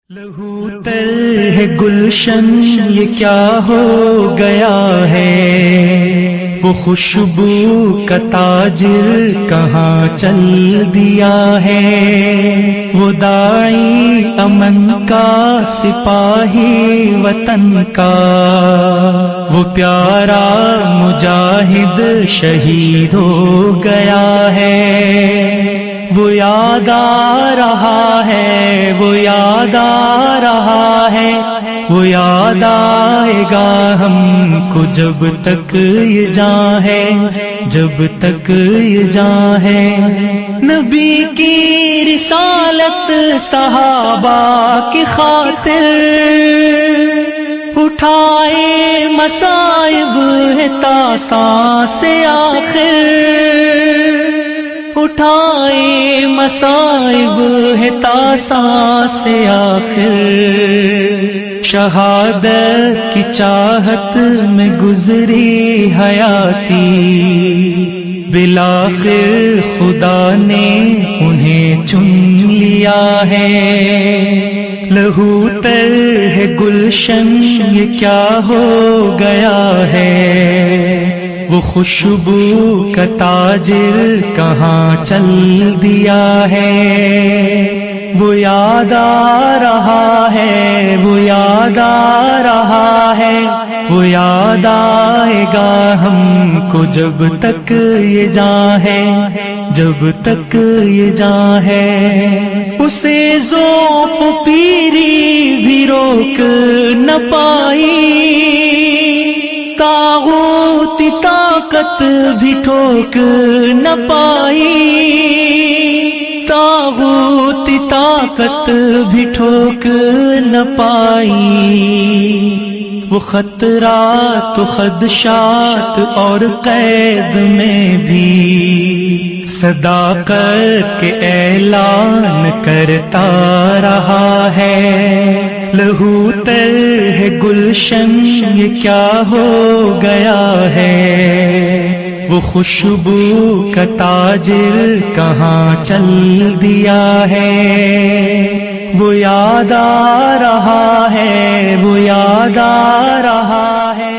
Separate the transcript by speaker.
Speaker 1: لہو تر ہے گلشن یہ کیا ہو گیا ہے، وہ خوشبو کا تاجر کہاں چل دیا ہے، وہ داعی امن کا سپاہی وطن کا، وہ پیارا مجاہد شہید ہو گیا ہے، وہ یاد آ رہا ہے، وہ یاد آ رہا ہے، وہ یاد آئے گا ہم کو جب تک یہ جاں ہے، جب تک یہ جاں ہے۔ نبی کی رسالت صحابہ کی خاطر اٹھائے مصائب ہے تا سانس آخر، اٹھائے مصائب ہے تا سانس آخر، شہادت کی چاہت میں گزری حیاتی، بالآخر خدا نے انہیں چن لیا ہے۔ لہو تر ہے گلشن یہ کیا ہو گیا ہے، وہ خوشبو کا تاجر کہاں چل دیا ہے، وہ یاد آ رہا ہے، وہ یاد آ رہا ہے، وہ یاد آئے گا ہم کو جب تک یہ جاں ہے، جب تک یہ جاں ہے۔ اسے ذوق پیری بھی روک نہ پائی، طاغوت طاقت بھی ٹھوک نہ پائی، طاغوت طاقت بھی ٹھوک نہ پائی، وہ خطرات و خدشات اور قید میں بھی صداقت کے اعلان کرتا رہا ہے۔ لہو تر ہے گلشن یہ کیا ہو گیا ہے، وہ خوشبو کا تاجر کہاں چل دیا ہے، وہ یاد آ رہا ہے، وہ یاد آ رہا ہے۔